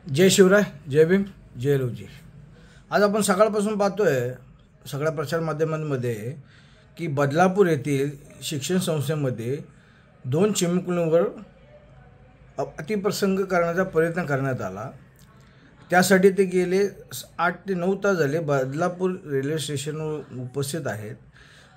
जय शिवराय, जय भीम, जय लवजी। आज आपण सकाळपासून पाहतोय सगळ्या प्रचार माध्यमांमध्ये की बदलापूर येथील शिक्षण संस्थेमध्ये 2 चिमुकल्यांवर अतिप्रसंग करण्याचा प्रयत्न करण्यात आला। त्यासाठी ते गेले 8 ते 9 तास झाले बदलापूर रेल्वे स्टेशनवर उपस्थित आहेत।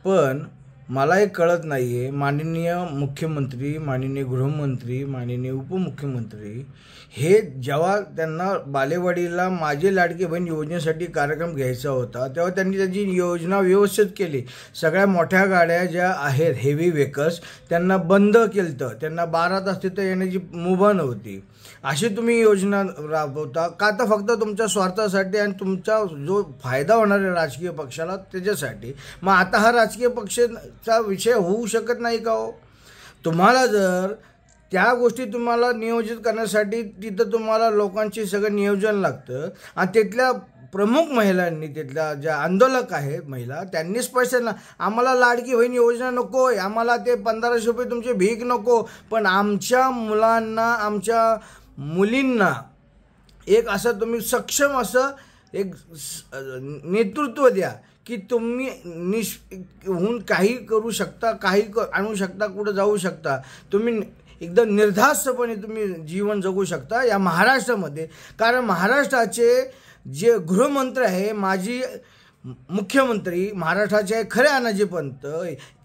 पण मला एक कळत नाही आहे, माननीय मुख्यमंत्री, माननीय गृहमंत्री, माननीय उपमुख्यमंत्री हे जेव्हा त्यांना बालेवाडीला माझे लाडके बहीण योजनेसाठी कार्यक्रम घ्यायचा होता तेव्हा त्यांनी त्याची योजना व्यवस्थित केली। सगळ्या मोठ्या गाड्या ज्या आहेत हेवी व्हेकल्स त्यांना बंद केलं, त्यांना 12 तास तिथे येण्याची मुभा नव्हती। अशी तुम्ही योजना राबवता का? तर फक्त तुमच्या स्वार्थासाठी आणि तुमचा जो फायदा होणार आहे राजकीय पक्षाला त्याच्यासाठी। मग आता हा राजकीय पक्षाचा विषय होऊ शकत नाही का हो? तुम्हाला जर त्या गोष्टी तुम्हाला नियोजित करण्यासाठी तिथं तुम्हाला लोकांची सगळं नियोजन लागतं आणि तिथल्या प्रमुख महिलांनी, तिथल्या ज्या आंदोलक आहेत महिला, त्यांनी स्पष्ट ना आम्हाला लाडकी बहीण योजना नको आहे, आम्हाला ते 1500 रुपये तुमची भीक नको, पण आमच्या मुलांना, आमच्या मुलींना एक असं तुम्ही सक्षम असं एक नेतृत्व द्या की तुम्ही होऊन काही करू शकता, काही आणू शकता, कुठं जाऊ शकता, तुम्ही एकदम निर्धास्तपणे तुम्ही जीवन जगू शकता या महाराष्ट्रामध्ये। कारण महाराष्ट्राचे जे गृहमंत्री आहे, माजी मुख्यमंत्री महाराष्ट्राचे खरे अनाजी पंत,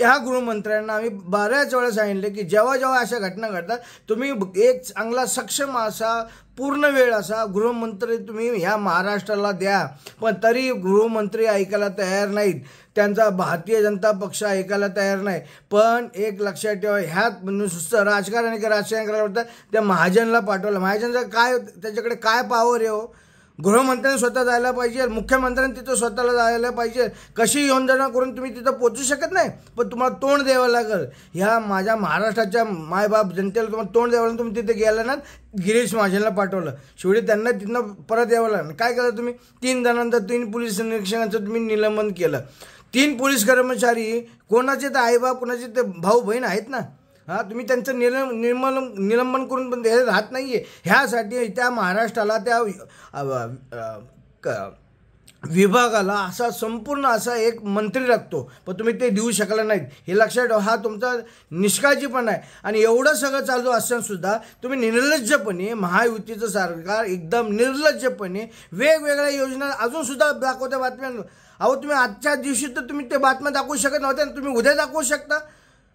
ह्या गृहमंत्र्यांना आम्ही बऱ्याच वेळा सांगितले की जेव्हा जेव्हा अशा घटना घडतात तुम्ही एक चांगला सक्षम असा पूर्ण वेळ असा गृहमंत्री तुम्ही ह्या महाराष्ट्राला द्या। पण तरी गृहमंत्री ऐकायला तयार नाहीत, त्यांचा भारतीय जनता पक्ष ऐकायला तयार नाही। पण एक लक्षात ठेवा, ह्यात नुसतं राजकारण करायला होतं, त्या महाजनला पाठवलं, महाजनचा काय त्याच्याकडे काय पावर आहे हो? गृहमंत्र्यांनी स्वतः जायला पाहिजे, मुख्यमंत्र्यांनी तिथं स्वतःला जायला पाहिजे। कशी योजना करून तुम्ही तिथं पोचू शकत नाही, पण तुम्हाला तोंड द्यावं लागेल। ह्या माझ्या महाराष्ट्राच्या मायबाप जनतेला तुम्हाला तोंड द्यावं लागेल। तुम्ही तिथे गेला ना, गिरीश महाजनला पाठवलं, शेवटी त्यांना तिथनं परत यावं लागलं। काय केलं तुम्ही? 3 जणांचं, 3 पोलीस निरीक्षकांचं तुम्ही निलंबन केलं। 3 पोलीस कर्मचारी कोणाचे तर आईबाप, कोणाचे ते भाऊ बहीण आहेत ना, हां, तुम्ही त्यांचं निलंबन करून पण हे राहत नाही आहे। ह्यासाठी त्या महाराष्ट्राला, त्या विभागाला असा संपूर्ण असा एक मंत्री लागतो, पण तुम्ही ते देऊ शकला नाहीत। हे लक्षात ठेवा, हा तुमचा निष्काळजीपणा आहे। आणि एवढं सगळं चालू असतानासुद्धा तुम्ही निर्लज्जपणे, महायुतीचं सरकार एकदम निर्लज्जपणे वेगवेगळ्या योजना अजूनसुद्धा दाखवत्या बातम्या। अहो, तुम्ही आजच्या दिवशी तर तुम्ही ते बातम्या दाखवू शकत नव्हत्या, तुम्ही उद्या दाखवू शकता।